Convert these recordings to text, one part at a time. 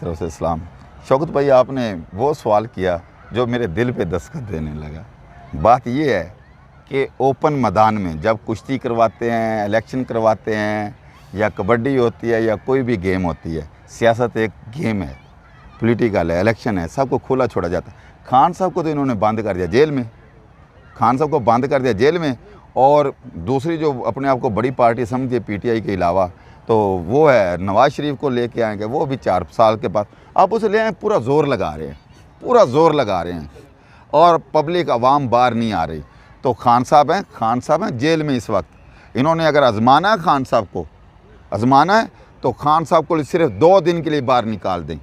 طرف سے اسلام۔ شوکت بھائی، آپ نے وہ سوال کیا جو میرے دل پہ دستخط دینے لگا۔ بات یہ ہے کہ اوپن میدان میں جب کشتی کرواتے ہیں، الیکشن کرواتے ہیں، یا کبڈی ہوتی ہے یا کوئی بھی گیم ہوتی ہے، سیاست ایک گیم ہے، پولیٹیکل ہے، الیکشن ہے، سب کو کھلا چھوڑا جاتا ہے۔ خان صاحب کو تو انہوں نے بند کر دیا جیل میں، خان صاحب کو بند کر دیا جیل میں، اور دوسری جو اپنے آپ کو بڑی پارٹی سمجھے پی ٹی آئی کے علاوہ، تو وہ ہے نواز شریف کو لے کے آئیں گے، وہ بھی 4 سال کے بعد آپ اسے لے آئیں، پورا زور لگا رہے ہیں، پورا زور لگا رہے ہیں، اور پبلک عوام باہر نہیں آ رہی۔ تو خان صاحب ہیں جیل میں اس وقت۔ انہوں نے اگر آزمانا ہے خان صاحب کو، آزمانا ہے تو خان صاحب کو صرف 2 دن کے لیے باہر نکال دیں،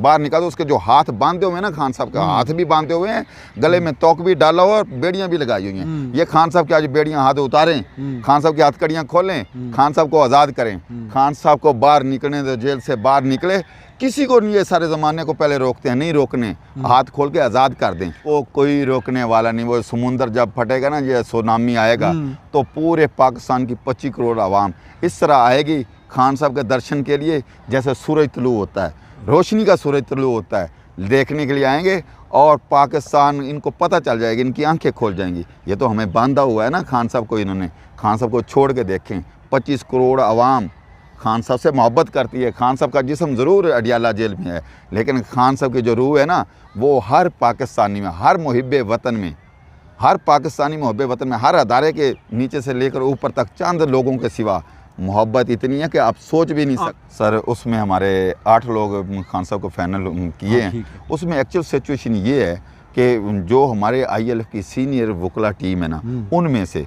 باہر نکال دو۔ اس کے جو ہاتھ باندھے ہوئے ہیں نا، خان صاحب کے ہاتھ بھی باندھے ہوئے ہیں، گلے میں توک بھی ڈالا ہوا اور بیڑیاں بھی لگائی ہوئی ہیں۔ یہ خان صاحب کے آج بیڑیاں ہاتھ اتاریں، خان صاحب کی ہاتھ کڑیاں کھولیں، خان صاحب کو آزاد کریں، خان صاحب کو باہر نکلنے دو، جیل سے باہر نکلے۔ کسی کو یہ سارے زمانے کو پہلے روکتے ہیں، نہیں روکنے، ہاتھ کھول کے آزاد کر دیں، وہ کوئی روکنے والا نہیں۔ وہ سمندر جب پھٹے گا نا، یہ سونامی آئے گا، تو پورے پاکستان کی 25 کروڑ عوام اس طرح آئے گی خان صاحب کے درشن کے لیے، جیسے سورج طلوع ہوتا ہے، روشنی کا سورج طلوع ہوتا ہے، دیکھنے کے لیے آئیں گے، اور پاکستان ان کو پتہ چل جائے گی، ان کی آنکھیں کھول جائیں گی۔ یہ تو ہمیں باندھا ہوا ہے نا خان صاحب کو، انہوں نے خان صاحب کو چھوڑ کے دیکھیں، 25 کروڑ عوام خان صاحب سے محبت کرتی ہے۔ خان صاحب کا جسم ضرور اڈیالہ جیل میں ہے، لیکن خان صاحب کی جو روح ہے نا، وہ ہر پاکستانی میں، ہر محب وطن میں، ہر پاکستانی محب وطن میں، ہر ادارے کے نیچے سے لے کر اوپر تک چند لوگوں کے سوا محبت اتنی ہے کہ آپ سوچ بھی نہیں سکتے۔ سر، اس میں ہمارے 8 لوگ خان صاحب کو فائنل کیے ہیں۔ اس میں ایکچوئل سچویشن یہ ہے کہ جو ہمارے آئی ایل ایف کی سینئر وکلا ٹیم ہے نا، ان میں سے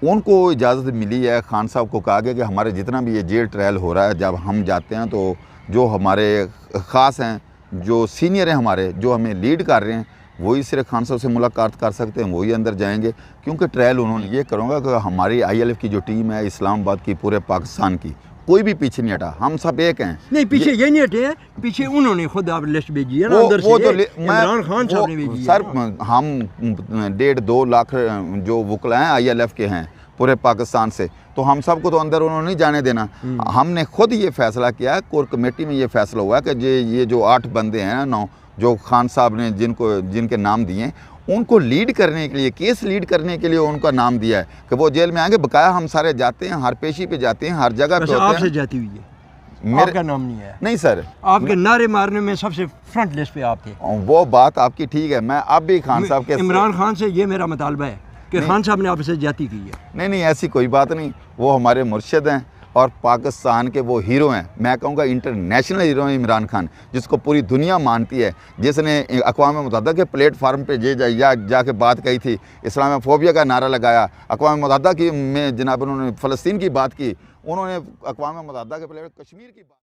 ان کو اجازت ملی ہے، خان صاحب کو کہا گیا کہ ہمارے جتنا بھی یہ جیل ٹرائل ہو رہا ہے، جب ہم جاتے ہیں تو جو ہمارے خاص ہیں، جو سینئر ہیں ہمارے، جو ہمیں لیڈ کر رہے ہیں، وہی صرف خان صاحب سے ملاقات کر سکتے ہیں، وہی اندر جائیں گے، کیونکہ ٹرائل انہوں نے یہ کروں گا کہ ہماری آئی ایل ایف کی جو ٹیم ہے اسلام آباد کی، پورے پاکستان کی، کوئی بھی پیچھے نہیں ہٹا، ہم سب ایک ہیں۔ نہیں، پیچھے یہ نہیں ہٹے ہیں، پیچھے انہوں نے خود آپ لسٹ بھیجی ہے نا، اندر سے عمران خان صاحب نے بھیجی ہے۔ سر، ہم 1.5-2 لاکھ جو وکلا ہیں آئی ایل ایف کے ہیں پورے پاکستان سے، تو ہم سب کو تو اندر انہوں نے نہیں جانے دینا۔ ہم نے خود یہ فیصلہ کیا ہے، کور کمیٹی میں یہ فیصلہ ہوا ہے کہ یہ جو 8 بندے ہیں 9 جو خان صاحب نے جن کے نام دیے ہیں، ان کو لیڈ کرنے کے لیے، کیس لیڈ کرنے کے لیے ان کا نام دیا ہے کہ وہ جیل میں آئیں گے۔ بقایا ہم سارے جاتے ہیں، ہر پیشی پہ جاتے ہیں، ہر جگہ پہ ہوتے ہیں۔ آپ سے جاتی ہوئی ہے، آپ کا نام نہیں ہے؟ نہیں سر، آپ کے نعرے مارنے میں سب سے فرنٹ لسٹ پہ آپ تھے۔ وہ بات آپ کی ٹھیک ہے، میں اب بھی خان صاحب کے عمران خان سے یہ میرا مطالبہ ہے کہ خان صاحب نے آپ سے جاتی کی ہے۔ نہیں، ایسی کوئی بات نہیں، وہ ہمارے مرشد ہیں اور پاکستان کے وہ ہیرو ہیں، میں کہوں گا انٹرنیشنل ہیرو ہیں عمران خان، جس کو پوری دنیا مانتی ہے، جس نے اقوام متحدہ کے پلیٹ فارم پہ جا کے بات کہی تھی، اسلام فوبیا کا نعرہ لگایا، اقوام متحدہ کی میں جناب انہوں نے فلسطین کی بات کی، انہوں نے اقوام متحدہ کے پلیٹ کشمیر کی بات